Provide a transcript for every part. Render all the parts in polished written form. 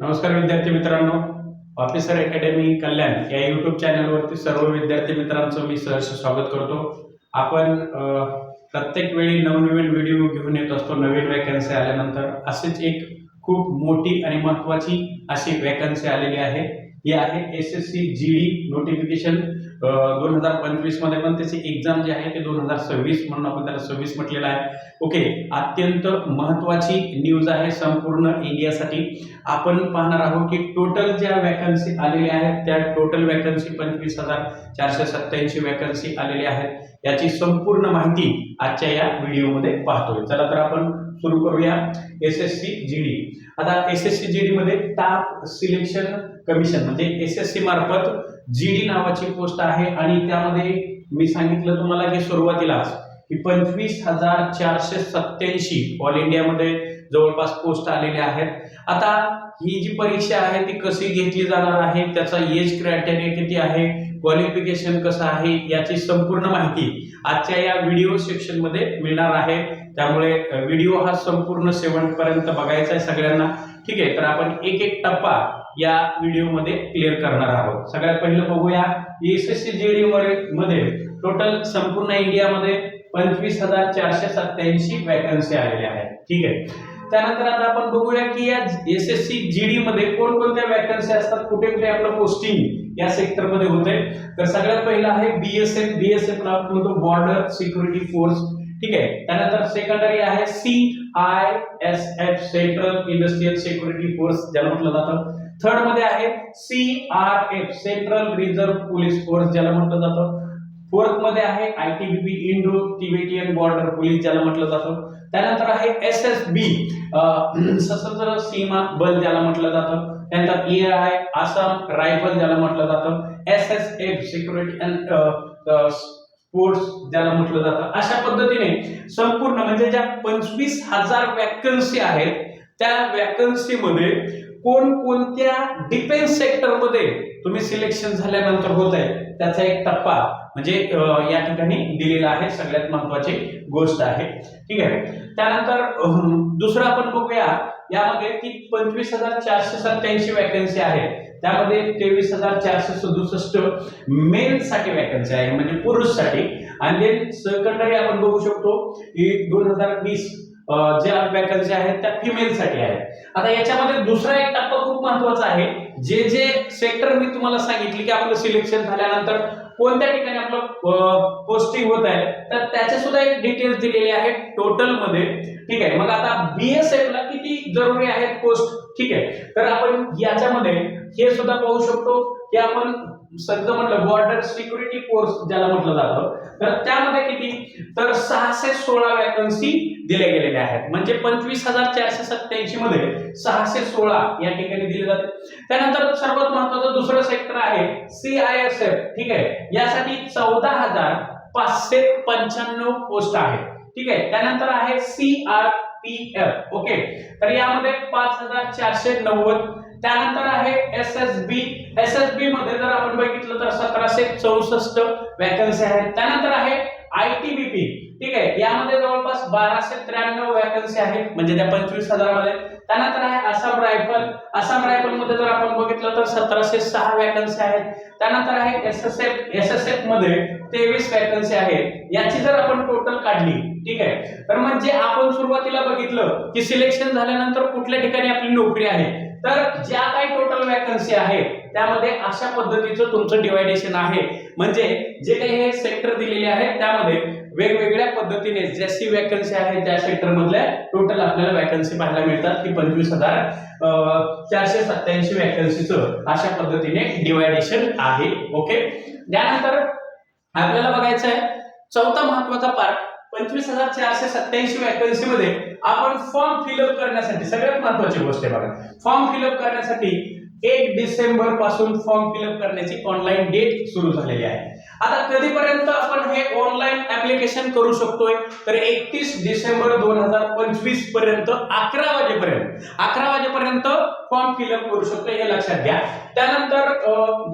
नमस्कार विद्यार्थी मित्रांनो, ऑफिसर अकॅडमी कल्याण या YouTube चॅनलवरती सर्व विद्यार्थी मित्रांचं मी सहर्ष स्वागत करतो। आपण प्रत्येक वेळी नवनवीन व्हिडिओ घेऊन येत असतो। नवीन वॅकन्सी आल्यानंतर असेच एक खूप मोठी आणि महत्त्वाची अशी वॅकन्सी आलेली आहे। ही आहे SSC GD नोटिफिकेशन 2025 मध्ये, पण त्याची एग्जाम जी आहे ते 2026 म्हणून आपण त्याला 26 म्हटलेलं आहे। ओके, अत्यंत महत्त्वाची न्यूज आहे संपूर्ण इंडियासाठी। आपण पाहणार आहोत की टोटल ज्या वॅकन्सी आलेल्या आहेत त्या टोटल वॅकन्सी 25,487 वॅकन्सी आलेल्या आहेत। याची संपूर्ण माहिती आजच्या या व्हिडिओमध्ये पाहतोय। चला तर आपण सुरू करूया। SSC GD, आता SSC GD मध्ये स्टाफ सिलेक्शन कमिशन म्हणजे SSC मार्फत GD नावाची पोस्ट आहे आणि त्यामध्ये मी सांगितलं तुम्हाला की सुरुवातीलाच की 25,487 ऑल इंडियामध्ये जवळपास पोस्ट आलेल्या आहेत। आता ही जी परीक्षा आहे ती कशी घेतली जाणार आहे, त्याचा एज क्रायटेरिया किती आहे, क्वालिफिकेशन कसं आहे, याची संपूर्ण माहिती आजच्या या व्हिडिओ सेक्शन मध्ये मिळणार आहे। त्यामुळे व्हिडिओ हा संपूर्ण शेवटपर्यंत बघायचा आहे सगळ्यांना। ठीक आहे, तर आपण एक एक टप्पा या व्हिडिओ मध्ये क्लिअर करणार आहोत। सगळ्यात पहिलं बघूया SSC GD मध्ये टोटल संपूर्ण इंडियामध्ये 25,487 वॅकन्सी आलेल्या आहेत। ठीक आहे, त्यानंतर आता आपण बघूया की या SSC GD मध्ये कोणकोणत्या वॅकन्सी असतात, कुठे कुठे आपलं पोस्टिंग या सेक्टर मध्ये होते। तर सगळ्यात पहिला आहे BSF ला आपण म्हणतो बॉर्डर सिक्युरिटी फोर्स। ठीक आहे, त्यानंतर सेकंडरी आहे CISF central industrial security force ज्याला म्हटलं जातं। थर्ड मध्ये आहे CRF central reserve police force ज्याला म्हटलं जातं। फोर्थ मध्ये आहे ITBP Indo Tibetan border police ज्याला म्हटलं जातं। त्यानंतर आहे SSB सशस्त्र सीमा बल ज्याला म्हटलं जातं। त्यानंतर AI आसाम रायफल ज्याला म्हटलं जातं। SSF सिक्युरिटी अँड स्पोर्ट्स ज्याला म्हटलं जातं। अशा पद्धतीने संपूर्ण म्हणजे ज्या 25,000 वॅकन्सी आहेत त्या वॅकन्सी मध्ये कोणकोणत्या डिफेन्स सेक्टर मध्ये तुम्ही सिलेक्शन झाल्यानंतर होत आहे त्याचा एक टप्पा म्हणजे या ठिकाणी दिलेला आहे। सगळ्यात महत्त्वाची गोष्ट आहे। ठीक आहे, त्यानंतर दुसरं आपण बघूया यामध्ये की 25,487 वॅकन्सी आहे, त्यामध्ये 23,467 मेल साठी वॅकन्सी आहे म्हणजे पुरुषसाठी। आणि सेकंडरी आपण बघू शकतो की 2020 ज्या वॅकन्सी आहेत त्या फिमेल साठी आहेत। आता याच्यामध्ये दुसरा एक टप्पा खूप महत्त्वाचा आहे। जे जे सेक्टर मी तुम्हाला सांगितले की आपलं सिलेक्शन झाल्यानंतर कोणत्या ठिकाणी आपलं पोस्टिंग होत आहे तर त्याचे सुद्धा एक डिटेल्स दिलेले आहेत टोटल मध्ये। ठीक आहे, मग आता BSF ला किती जरुरी आहेत पोस्ट। ठीक आहे, तर आपण याच्यामध्ये हे सुद्धा पाहू शकतो की आपण सध्या म्हटलं बॉर्डर सिक्युरिटी फोर्स ज्याला म्हटलं जातं तर त्यामध्ये किती तर 616 वॅकन्सी दिल्या गेलेल्या आहेत म्हणजे 25,487 मध्ये 616 या ठिकाणी दिले जाते। त्यानंतर सर्वात महत्त्वाचं दुसरं सेक्टर आहे CISF। ठीक आहे, यासाठी 14,595 पोस्ट आहेत। ठीक आहे, त्यानंतर आहे CRPF। ओके, तर यामध्ये 5,490। त्यानंतर आहे SSB मध्ये जर आपण बघितलं तर 1,764 वॅकन्सी आहेत। त्यानंतर आहे ITBP। ठीक आहे, यामध्ये जवळपास 1,293 वॅकन्सी आहेत म्हणजे त्या 25,000 मध्ये। त्यानंतर आहे आसाम रायफल मध्ये जर आपण बघितलं तर 1,706 वॅकन्सी आहेत। त्यानंतर आहे SSF मध्ये 23 वॅकन्सी आहेत। याची जर आपण टोटल काढली, ठीक आहे, तर म्हणजे आपण सुरुवातीला बघितलं की सिलेक्शन झाल्यानंतर कुठल्या ठिकाणी आपली नोकरी आहे तर ज्या काही टोटल वॅकन्सी आहेत त्यामध्ये अशा पद्धतीचं तुमचं डिवायडेशन आहे। म्हणजे जे काही हे सेक्टर दिलेले आहेत त्यामध्ये वेगवेगळ्या पद्धतीने जशी वॅकन्सी आहे त्या सेक्टर मधल्या टोटल आपल्याला वॅकन्सी पाहायला मिळतात की 25,487 वॅकन्सीचं अशा पद्धतीने डिवायडेशन आहे। ओके, त्यानंतर आपल्याला बघायचं आहे चौथा महत्त्वाचा पार्ट 25,487 वॅकन्सी मध्ये आपण फॉर्म फिलअप करण्यासाठी सगळ्यात महत्त्वाची गोष्ट आहे बघा, फॉर्म फिलअप करण्यासाठी 1 डिसेंबर पासून फॉर्म फिलअप करण्याची ऑनलाईन डेट सुरू झालेली आहे। आता कधीपर्यंत आपण हे ऑनलाईन ऍप्लिकेशन करू शकतोय, तर 31 डिसेंबर 2025 पर्यंत 11 वाजेपर्यंत फॉर्म फिलअप करू शकतो, हे लक्षात घ्या. त्यानंतर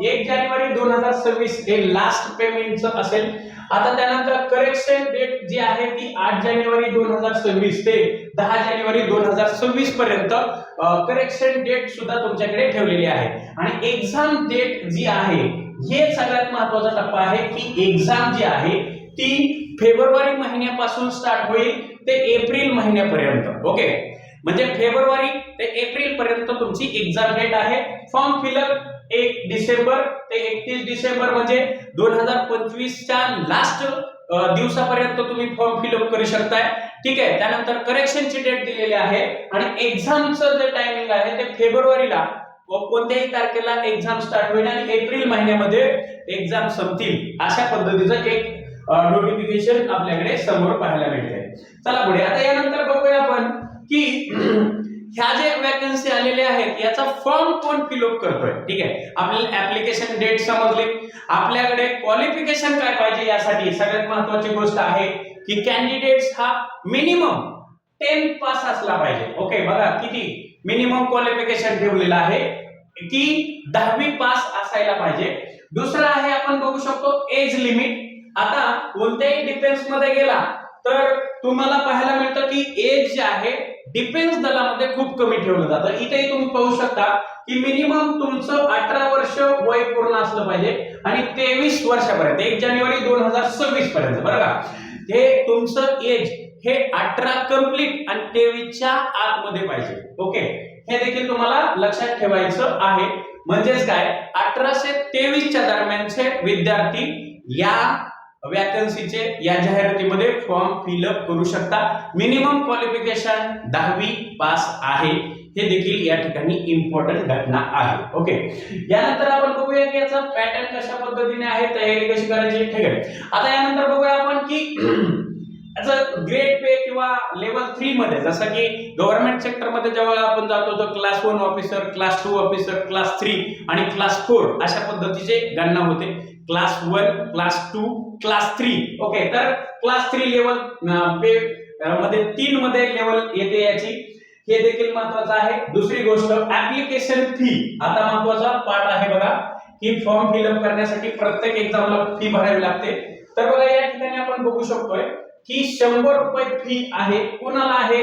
1 जानेवारी 2026 हे लास्ट पेमेंटचं असेल. आता त्यानंतर करेक्शन डेट जी आहे ती 8 जानेवारी 2026 ते 10 जानेवारी 2026 पर्यंत करेक्शन डेट सुद्धा तुमच्याकडे ठेवलेली आहे. आणि एक्झाम डेट जी आहे, हे सगळ्यात महत्त्वाचा टप्पा आहे की एक्झाम जी आहे ती फेब्रुवारी महिन्यापासून स्टार्ट होईल ते एप्रिल महिन्यापर्यंत. ओके, म्हणजे फेब्रुवारी ते एप्रिल पर्यंत तुमची एक्झाम डेट आहे. फॉर्म फिलअप 1 डिसेंबर ते 31 डिसेंबर म्हणजे 2025 च्या लास्ट दिवसापर्यंत तुम्ही फॉर्म फिलअप करू शकताय. ठीक आहे. त्यानंतर करेक्शनची डेट दिलेली आहे आणि एक्झामचं जे टायमिंग आहे ते फेब्रुवारीला कोणत्याही तारखेला एक्झाम स्टार्ट होईल आणि एप्रिल महिन्यामध्ये एक्झाम संपतील, अशा पद्धतीचं एक नोटिफिकेशन आपल्याकडे समोर पाहायला मिळते. चला पुढे. आता यानंतर बघूया आपण की ह्या जे वॅकन्सी आलेल्या आहेत याचा फॉर्म कोण फिलअप करतोय. ठीक आहे, आपल्याला ऍप्लिकेशन डेट समजली, आपल्याकडे क्वालिफिकेशन काय पाहिजे. यासाठी सगळ्यात महत्त्वाची गोष्ट आहे की कॅन्डिडेट्स हा मिनिमम 10 पास असला पाहिजे. ओके, बघा किती मिनिमम क्वालिफिकेशन ठेवलेलं आहे की 10वी पास असायला पाहिजे. दुसरा आहे आपण बघू शकतो एज लिमिट. आता कोणत्याही डिफेन्स मध्ये गेला तर तुम्हाला पाहायला मिळतं की एज जे आहे डिफेन्स दलामध्ये खूप कमी ठेवलं जातं. इथेही तुम्ही पाहू शकता की मिनिमम तुमचं 18 वर्ष वय पूर्ण असलं पाहिजे आणि 23 वर्षापर्यंत 1 जानेवारी 2026 पर्यंत, बरं का, हे तुमचं एज हे 18 कंप्लीट आणि 23 च्या आतमध्ये पाहिजे. ओके, हे देखील तुम्हाला लक्षात ठेवायचं आहे. म्हणजेच काय, 18 ते 23 च्या दरम्यानचे विद्यार्थी या वॅकन्सीचे या जाहिरातीमध्ये फॉर्म फिलअप करू शकता. मिनिमम क्वालिफिकेशन 10वी पास आहे, हे देखील या ठिकाणी इम्पॉर्टंट घटना आहे. ओके, यानंतर आपण बघूया की याचा पॅटर्न कशा पद्धतीने आहे, तयारी कशी करायची. ठीक आहे. आता यानंतर बघूया आपण की याचं ग्रेड पे किंवा लेवल 3 मध्ये, जसं की गव्हर्नमेंट सेक्टर मध्ये जेव्हा आपण जातो तर class 1 officer, class 2 officer, class 3 आणि क्लास 4 अशा पद्धतीचे गणना होते. Class 1, class 2, class 3. ओके, तर क्लास 3 लेवल पे मध्ये 3 मध्ये लेवल येते याची, हे देखील महत्त्वाचं आहे. दुसरी गोष्ट ऍप्लिकेशन फी. आता महत्त्वाचा पार्ट आहे बघा की फॉर्म फिलअप करण्यासाठी प्रत्येक एक्झामला फी भरावी लागते. तर बघा या ठिकाणी आपण बघू शकतोय की 100 रुपये फी आहे. कोणाला आहे?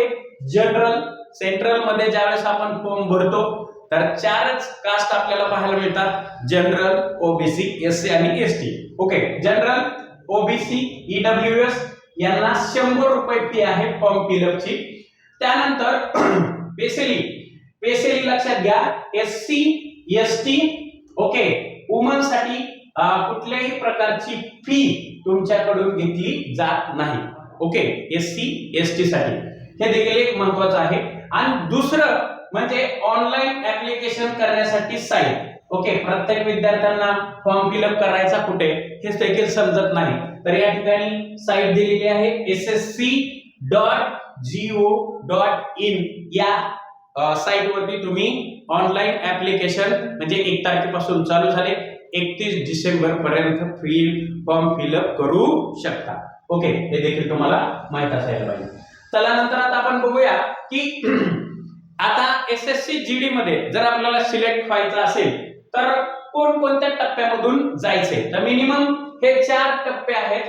जनरल. सेंट्रल मध्ये ज्यावेळेस आपण फॉर्म भरतो तर 4च कास्ट आपल्याला पाहायला मिळतात, जनरल, ओबीसी, एससी आणि ST. Okay, general, OBC, EWS यांना 100 रुपये फी आहे फॉर्म फिलअपची. त्यानंतर स्पेशली लक्षात घ्या, एससी, एसटी, ओके, वुमन साठी कुठल्याही प्रकारची फी तुमच्याकडून घेतली जात नाही. ओके, एससी, एसटी साठी हे देखील एक महत्त्वाचं आहे. आणि दुसरं म्हणजे ऑनलाईन ऍप्लिकेशन करण्यासाठी साईट. ओके, प्रत्येक विद्यार्थ्यांना फॉर्म फिलअप करायचा कुठे हे देखील समजत नाही, तर या ठिकाणी साईट दिलेली आहे ssc.go.in. या साईट वरती तुम्ही ऑनलाईन ऍप्लिकेशन म्हणजे 1 तारखेपासून चालू झाले 31 डिसेंबर पर्यंत फॉर्म फिलअप करू शकता. ओके, हे देखील तुम्हाला माहित असायला पाहिजे. चला नंतर आता आपण बघूया की आता एसएससी जीडी मध्ये जर आपल्याला सिलेक्ट व्हायचं असेल तर कोणकोणत्या टप्प्यामधून जायचे. तर मिनिमम हे 4 टप्पे आहेत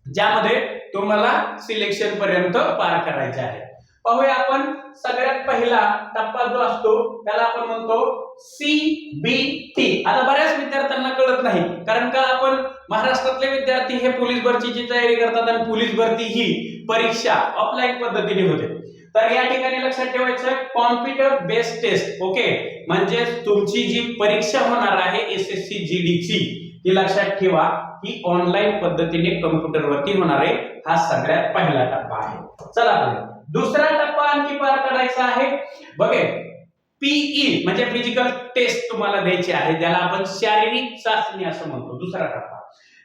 ज्यामध्ये तुम्हाला सिलेक्शन पर्यंत पार करायचे आहे. पाहूया आपण. सगळ्यात पहिला टप्पा जो असतो त्याला आपण म्हणतो सीबीटी. आता बऱ्याच विद्यार्थ्यांना कळत नाही, कारण का आपण महाराष्ट्रातले विद्यार्थी हे पोलीस भरतीची तयारी करतात आणि पोलीस भरती ही परीक्षा ऑफलाईन पद्धतीने होते. तर या ठिकाणी लक्षात ठेवायचं कॉम्प्युटर बेस्ड टेस्ट. ओके, म्हणजे तुमची जी परीक्षा होणार आहे एसएससी जीडी ची, ती लक्षात ठेवा ही ऑनलाईन पद्धतीने कॉम्प्युटर वरती होणार आहे. हा सगळ्यात पहिला टप्पा आहे. चला पुढे. दुसरा टप्पा आणखी पार करायचा आहे. बघे, पीई म्हणजे फिजिकल टेस्ट तुम्हाला द्यायची आहे, ज्याला आपण शारीरिक चाचणी असं म्हणतो. दुसरा टप्पा.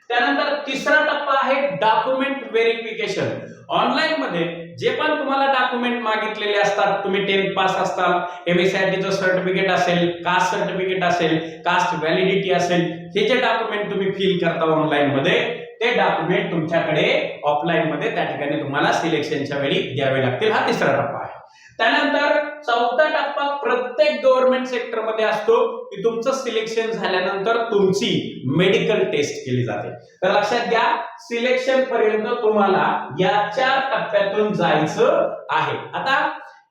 त्यानंतर तिसरा टप्पा आहे डॉक्युमेंट व्हेरिफिकेशन. ऑनलाईन मध्ये जे पण तुम्हाला डॉक्युमेंट मागितलेले असतात, तुम्ही 10th पास असताल, MSITचं सर्टिफिकेट असेल, कास्ट सर्टिफिकेट असेल, कास्ट व्हॅलिडिटी असेल, हे जे डॉक्युमेंट तुम्ही फिल करता ऑनलाईन मध्ये, ते डॉक्युमेंट तुमच्याकडे ऑफलाईन मध्ये त्या ठिकाणी तुम्हाला सिलेक्शनच्या वेळी द्यावे लागतील. हा तिसरा टप्पा आहे. त्यानंतर चौथा टप्पा प्रत्येक गव्हर्नमेंट सेक्टर मध्ये असतो की तुमचं सिलेक्शन झाल्यानंतर तुमची मेडिकल टेस्ट केली जाते. तर लक्षात घ्या, सिलेक्शन पर्यंत तुम्हाला या 4 टप्प्यातून जायचं आहे. आता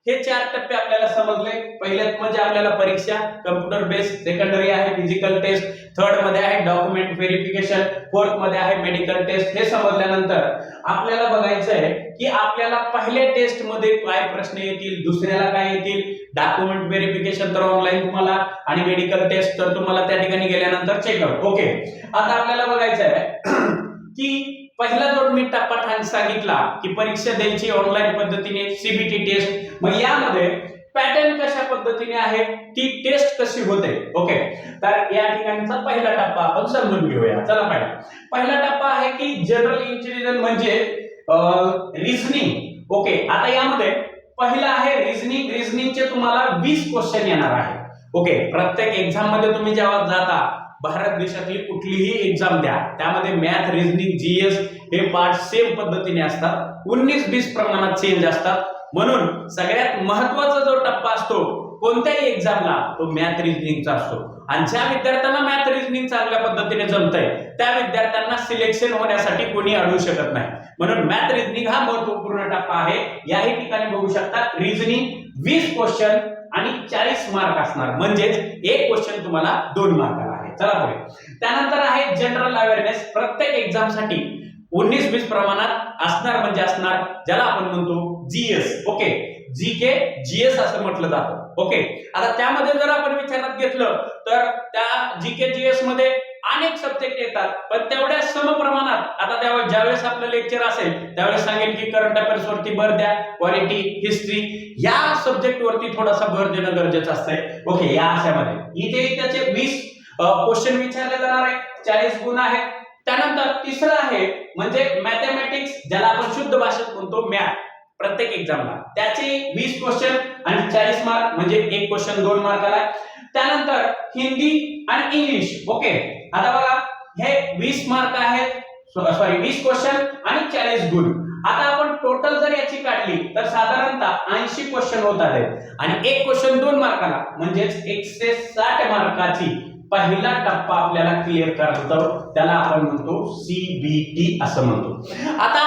हे 4 टप्पे आपल्याला समजले. पहिल्यात म्हणजे आपल्याला परीक्षा कम्प्युटर बेस्ड, सेकंडरी आहे फिजिकल टेस्ट, थर्ड मध्ये आहे डॉक्युमेंट व्हेरिफिकेशन, फोर्थ मध्ये आहे मेडिकल टेस्ट. हे समजल्यानंतर आपल्याला बघायचं आहे की आपल्याला पहिल्या टेस्ट मध्ये काय प्रश्न येतील, दुसऱ्याला काय येतील. डॉक्युमेंट व्हेरिफिकेशन तर ऑनलाईन तुम्हाला, आणि मेडिकल टेस्ट तर तुम्हाला त्या ठिकाणी गेल्यानंतर चेकआउट. ओके, आता आपल्याला बघायचं आहे की पहिला जो मी टप्पा सांगितला की परीक्षा द्यायची ऑनलाईन पद्धतीने, सीबीटी टेस्ट. मग यामध्ये पॅटर्न कशा पद्धतीने आहे, ती टेस्ट कशी होते. ओके, तर या ठिकाणचा पहिला टप्पा आपण समजून घेऊया. चला पहिला टप्पा आहे की जनरल इंटेलिजन्स म्हणजे रिझनिंग. ओके, आता यामध्ये पहिला आहे रिझनिंग. रिझनिंगचे तुम्हाला 20 क्वेश्चन येणार आहे. ओके, प्रत्येक एक्झाम मध्ये तुम्ही जेव्हा जाता, भारत देशातली कुठलीही एक्झाम द्या, त्यामध्ये मॅथ, रिझनिंग, जीएस हे पार्ट सेम पद्धतीने असतात. 19-20 प्रमाणात चेंज असतात. म्हणून सगळ्यात महत्त्वाचा जो टप्पा असतो कोणत्याही एक्झामला, तो मॅथ रिझनिंगचा असतो. आणि ज्या विद्यार्थ्यांना मॅथ रिझनिंग चांगल्या पद्धतीने जमतंय, त्या विद्यार्थ्यांना सिलेक्शन होण्यासाठी कोणी अडवू शकत नाही. म्हणून मॅथ रिझनिंग हा महत्त्वपूर्ण टप्पा आहे. याही ठिकाणी बघू शकता, रिझनिंग 20 क्वेश्चन आणि 40 मार्क असणार, म्हणजेच एक क्वेश्चन तुम्हाला 2 मार्काला आहे. चला पुढे. त्यानंतर आहे जनरल अवेअरनेस. प्रत्येक एक्झाम साठी 19-20 प्रमाणात असणार, म्हणजे असणार ज्याला आपण म्हणतो जीएस. ओके, जीके जीएस असं म्हटलं जातं. ओके, आता त्यामध्ये जर आपण विचारात घेतलं तर त्या जीके जीएस मध्ये अनेक सब्जेक्ट येतात, पण तेवढ्या समप्रमाणात. आता त्यावेळेस ज्यावेळेस आपलं लेक्चर असेल त्यावेळेस सांगेल की करंट अफेअर्स वरती भर द्या, पॉलिटी, हिस्ट्री या सब्जेक्ट वरती थोडासा भर देणं गरजेचं असतंय. ओके, या अशामध्ये इथे त्याचे 20 क्वेश्चन विचारले जाणार आहे, 40 गुण आहेत. त्यानंतर तिसरं आहे म्हणजे मॅथमॅटिक्स, ज्याला आपण शुद्ध भाषेत म्हणतो मॅथ. प्रत्येक एक्झामला त्याचे 20 क्वेश्चन आणि 40 मार्क, म्हणजे एक क्वेश्चन 2 मार्काला. त्यानंतर हिंदी आणि इंग्लिश. ओके, आता बघा हे 20 मार्क आहेत, 20 क्वेश्चन आणि 40 गुण. आता आपण टोटल जर याची काढली तर साधारणतः 80 क्वेश्चन होतात आणि एक क्वेश्चन 2 मार्काला, म्हणजेच 160 मार्काची पहिला टप्पा आपल्याला क्लिअर करतो, त्याला आपण म्हणतो सीबीटी असं म्हणतो. आता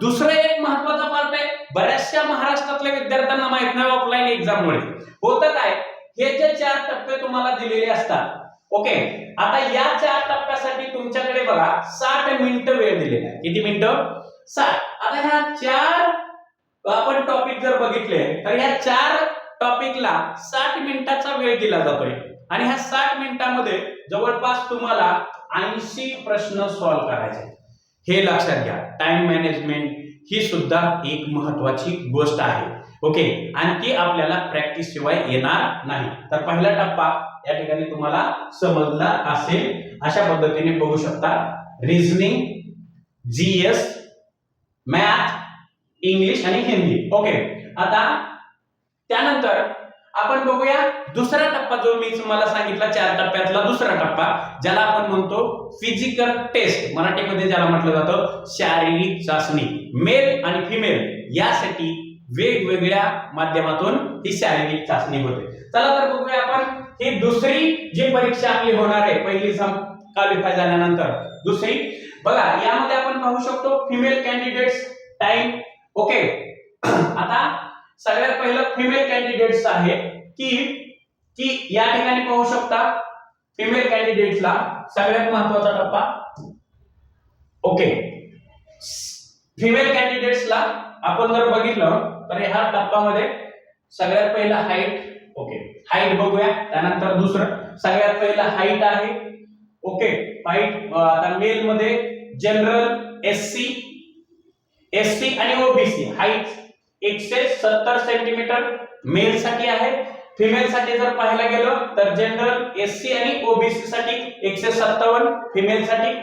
दुसरा एक महत्त्वाचा पार्ट आहे, बऱ्याचशा महाराष्ट्रातल्या विद्यार्थ्यांना माहित नाही ऑफलाईन एक्झाम मुळे होतं काय. हे जे 4 टप्पे तुम्हाला दिलेले असतात. ओके, आता या 4 टप्प्यासाठी तुमच्याकडे बघा 60 मिनिटं वेळ दिलेला आहे. किती मिनिटं? 60. आता ह्या 4 आपण टॉपिक जर बघितले तर ह्या 4 टॉपिकला 60 मिनिटाचा वेळ दिला जातोय आणि ह्या 60 मिनिटांमध्ये जवळपास तुम्हाला 80 प्रश्न सॉल्व्ह करायचे. हे लक्षात घ्या, टाइम मॅनेजमेंट ही सुद्धा एक महत्त्वाची गोष्ट आहे. ओके, आणि ती आपल्याला प्रॅक्टिस शिवाय येणार नाही. तर पहिला टप्पा या ठिकाणी तुम्हाला समजला असेल. अशा पद्धतीने बघू शकता, रिझनिंग, जीएस, मॅथ, इंग्लिश आणि हिंदी. ओके, आता त्यानंतर आपण बघूया दुसरा टप्पा, जो मी तुम्हाला सांगितला 4 टप्प्यातला दुसरा टप्पा, ज्याला आपण म्हणतो फिजिकल टेस्ट. मराठीमध्ये ज्याला म्हटलं जातं शारीरिक चाचणी. मेल आणि फिमेल यासाठी वेगवेगळ्या माध्यमातून ही शारीरिक चाचणी होते. चला तर बघूया आपण ही दुसरी जी परीक्षा आपली होणार आहे, पहिली क्वालिफाय झाल्यानंतर दुसरी. बघा यामध्ये आपण पाहू शकतो फिमेल कॅन्डिडेट्स टाइम. ओके, आता सगळ्यात पहिलं फिमेल कॅन्डिडेट्स आहे की या ठिकाणी पाहू शकता फिमेल कॅन्डिडेट्सला सगळ्यात महत्त्वाचा टप्पा. ओके, फिमेल कॅन्डिडेट्सला आपण जर बघितलं तर ह्या टप्प्यामध्ये सगळ्यात पहिला हाईट. ओके, हाईट बघूया. त्यानंतर दुसरं सगळ्यात पहिला हाईट आहे. ओके, हाईट आता मेल मध्ये जनरल, एससी आणि ओबीसी हाईट 170 सेंटीमीटर मेल साठी आहे. फिमेल साठी जर पाहायला गेलं तर जनरल, एससी आणि ओबीसी साठी 157 फिमेल साठी.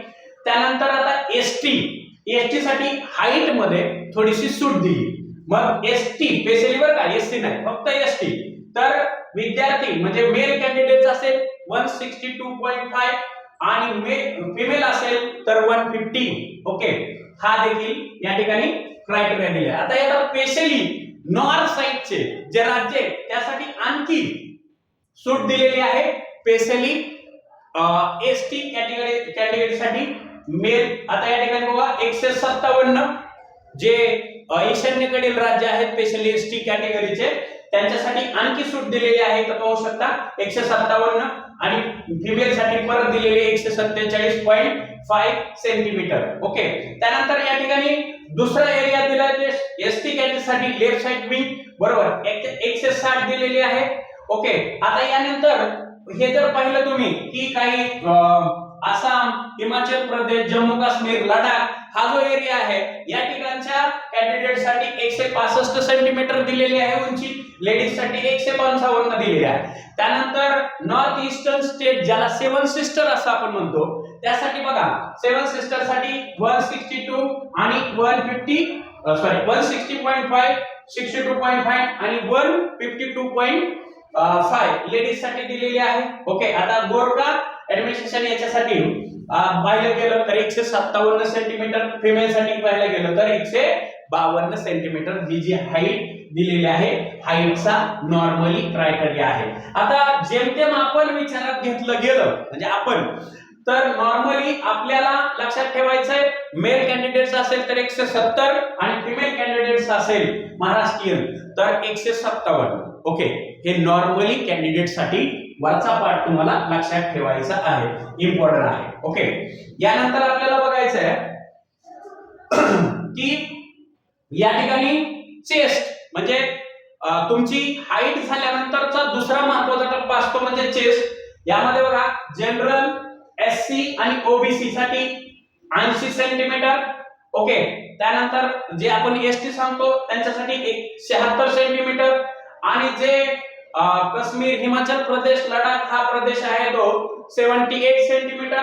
त्यानंतर आता एसटी साठी हाईट मध्ये थोडीशी सूट दिली. मग एसटी स्पेशली बरं का, एसटी नाही फक्त एसटी, तर विद्यार्थी म्हणजे मेल कॅन्डिडेट असेल 162.5 आणि फिमेल असेल तर 150. ओके, हा देखील या ठिकाणी क्रायटेरिया दिले. आता याला स्पेशली नॉर्थ साइडचे जे राज्य आहेत त्यासाठी आणखी सूट दिलेली आहे. स्पेशली एसटी कॅटेगरी साठी मेल. आता या ठिकाणी बघा 157 जे ईशान्येकडील राज्य आहेत स्पेशली एसटी कॅटेगरीचे त्यांच्यासाठी आणखी सूट दिलेली आहे. तर पाहू शकता 157 आणि फिमेल साठी परत दिलेले 147.5 सेंटीमीटर. ओके, त्यानंतर या ठिकाणी दुसरा एरिया दिला आहे एसटी कॅटेगरी साठी लेफ्ट साइड विंग बरोबर 160 दिलेली आहे. ओके, आता यानंतर हे जर पाहिलं तुम्ही की काही आसाम, हिमाचल प्रदेश, जम्मू काश्मीर, लडाख हा जो एरिया आहे या ठिकाणच्या कॅन्डिडेट साठी 165 सेंटीमीटर दिलेली आहे उंची, लेडीज साठी 155 दिलेली आहे. त्यानंतर नॉर्थ ईस्टर्न स्टेट ज्याला सेवन सिस्टर असं आपण म्हणतो त्यासाठी बघा सेवन सिस्टर साठी 162 आणि 160.5 62.5 आणि 152.5 लेडीज साठी दिलेली आहे. ओके, आता गोरखा ऍडमिनिस्ट्रेशन याच्यासाठी पाहिलं गेलं तर 157 सेंटीमीटर, फिमेल साठी पाहिलं गेलं तर 152 सेंटीमीटर ही जी हाईट दिलेली आहे हाईटचा नॉर्मली क्रायटेरिया आहे. आता जेमतेम आपण विचारात घेतलं गेलं म्हणजे आपण तर नॉर्मली आपल्याला लक्षात ठेवायचंय मेल कॅन्डिडेट्स असेल तर 170 आणि फिमेल कॅन्डिडेट्स असेल महाराष्ट्रीयन तर 157. ओके, हे नॉर्मली कॅन्डिडेट साठी वरचा पार्ट तुम्हाला लक्षात ठेवायचा आहे, इम्पॉर्टंट आहे. ओके, यानंतर आपल्याला बघायचं आहे की या ठिकाणी चेस्ट म्हणजे तुमची हाईट झाल्यानंतरचा दुसरा महत्त्वाचा टप्पा असतो म्हणजे चेस्ट. यामध्ये बघा जनरल, एससी आणि ओबीसी साठी 80 सेंटीमीटर. ओके, त्यानंतर जे आपण एसटी सांगतो त्यांच्यासाठी 76 सेंटीमीटर आणि जे काश्मीर, हिमाचल प्रदेश, लडाख हा प्रदेश आहे तो 78 सेंटीमीटर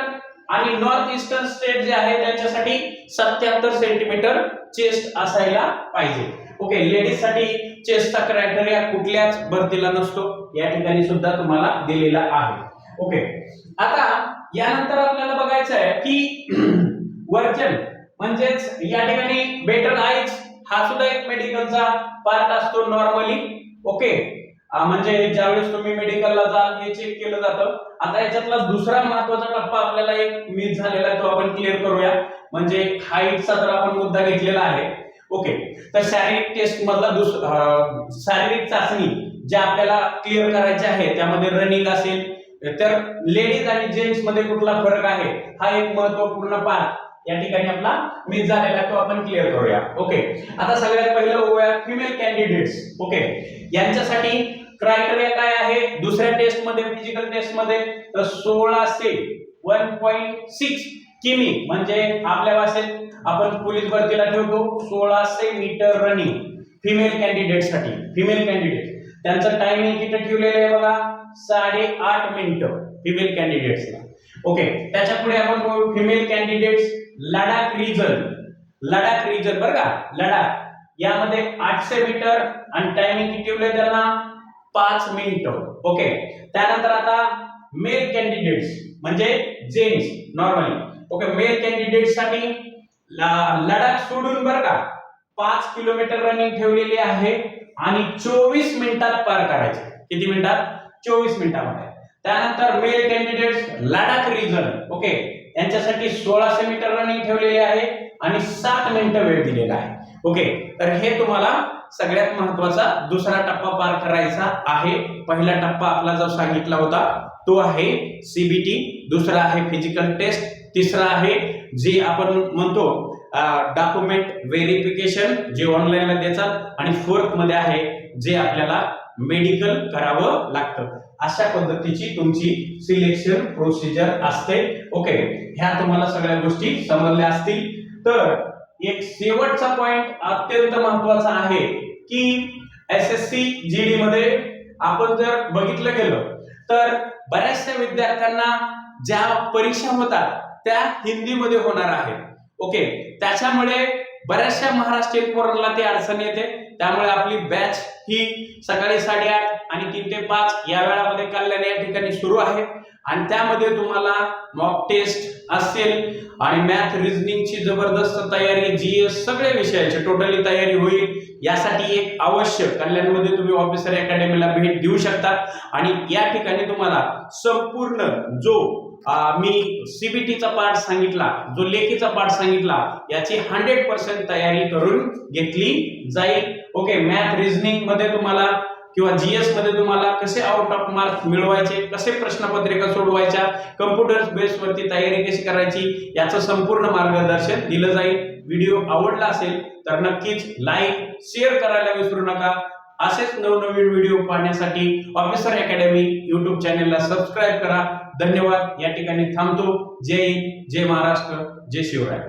आणि नॉर्थ ईस्टर्न स्टेट जे आहे त्यांच्यासाठी 77 सेंटीमीटर चेस्ट असायला पाहिजे. ओके, लेडीज साठी चेस्टचा क्रायटेरिया कुठल्याच भरतीला नसतो, या ठिकाणी सुद्धा तुम्हाला दिलेला आहे. ओके, आता यानंतर आपल्याला बघायचं आहे की वर्जन म्हणजेच या ठिकाणी बेटर आईज हा सुद्धा एक मेडिकलचा पार्ट असतो नॉर्मली. ओके, म्हणजे ज्यावेळेस तुम्ही मेडिकलला जाल हे चेक केलं जातं. आता याच्यातला दुसरा महत्त्वाचा टप्पा आपल्याला एक मिस झालेला आहे तो आपण क्लिअर करूया म्हणजे हाईटचा तर आपण मुद्दा घेतलेला आहे. ओके, तर शारीरिक टेस्ट मधला शारीरिक चाचणी ज्या आपल्याला क्लिअर करायच्या आहे त्यामध्ये रनिंग असेल तर लेडीज आणि जेंट्स मध्ये कुठला फरक आहे हा एक महत्त्वपूर्ण पार्ट या ठिकाणी आपला मिस झालेला आहे तो आपण क्लिअर करूया. ओके, आता सगळ्यात पहिलं बघूया फिमेल कॅन्डिडेट्स. ओके, यांच्यासाठी क्रायटेरिया काय आहे दुसऱ्या टेस्ट मध्ये फिजिकल टेस्ट मध्ये तर 16 से 1.6 किमी म्हणजे आपल्या भाषेत आपण पोलीस भरतीला ठेवतो 1600 मीटर रनिंग फिमेल कॅन्डिडेट साठी. फिमेल कॅन्डिडेट त्यांचं टायमिंग किती ठेवलेलं आहे बघा 8.5 मिनिटं फिमेल कॅन्डिडेट्सला. ओके, त्याच्या पुढे आपण फिमेल कॅन्डिडेट्स लडाख रिजन बरं का लडाख यामध्ये 800 मीटर आणि टायमिंग किती ठेवलंय त्यांना 5 मिनिटं. ओके, त्यानंतर आता मेल कॅन्डिडेट्स म्हणजे gents normally. Okay, mail candidate साठी लडाख सोडून बरं का 5 किलोमीटर रनिंग ठेवलेली आहे आणि 24 मिनिटात पार करायचे. किती मिनिटात 24 मिनिटामध्ये. त्यानंतर male candidates Ladakh region okay यांच्यासाठी 1600 मीटर रनिंग ठेवलेली आहे आणि 7 मिनिटं वेळ दिलेला आहे. ओके, तर हे तुम्हाला सगळ्यात महत्त्वाचा दुसरा टप्पा पार करायचा आहे. पहिला टप्पा आपला जो सांगितला होता तो आहे सीबीटी, दुसरा आहे फिजिकल टेस्ट, तिसरा आहे जे आपण म्हणतो डॉक्युमेंट व्हेरिफिकेशन जे ऑनलाईनला देतात आणि फोर्थ मध्ये आहे जे आपल्याला मेडिकल करावं लागतं. अशा पद्धतीची तुमची सिलेक्शन प्रोसिजर असते. ओके, ह्या तुम्हाला सगळ्या गोष्टी समजल्या असतील. तर एक शेवटचा पॉइंट अत्यंत महत्त्वाचा आहे की एसएससी जीडी मध्ये आपण जर बघितलं गेलं तर बऱ्याचशा विद्यार्थ्यांना ज्या परीक्षा होतात त्या हिंदीमध्ये होणार आहेत. ओके, त्याच्यामुळे बऱ्याचशा महाराष्ट्रीयन पोरांना ती अडचण येते. त्यामुळे आपली बॅच ही सकाळी 8:30 आणि 3 ते 5 या वेळामध्ये कल्याण या ठिकाणी सुरू आहे आणि त्यामध्ये तुम्हाला मॉक टेस्ट असेल आणि मॅथ रिझनिंगची जबरदस्त तयारी, जीएस सगळे विषयाची टोटली तयारी होईल। यासाठी एक अवश्य कल्याणमध्ये तुम्ही ऑफिसर अकॅडमीला भेट देऊ शकता आणि या ठिकाणी तुम्हाला संपूर्ण जो मी सीबीटीचा पार्ट सांगितला, जो लेखीचा पार्ट सांगितला, याची 100% तयारी करून घेतली जाईल। ओके, मॅथ रिझनिंग मध्ये तुम्हाला किंवा जीएस मध्ये तुम्हाला कसे आउट ऑफ मार्क मिळवायचे, कसे प्रश्नपत्रिका सोडवायच्या, कॉम्प्युटर बेस वरती तयारी कशी करायची, याचं संपूर्ण मार्गदर्शन दिलं जाईल। व्हिडिओ आवडला असेल तर नक्कीच लाईक शेअर करायला विसरू नका। असेच नवनवीन व्हिडिओ पाहण्यासाठी ऑफिसर अकॅडमी YouTube चॅनलला सबस्क्राइब करा। धन्यवाद, या ठिकाणी थांबतो। जय हिंद, जय महाराष्ट्र, जय शिवराय।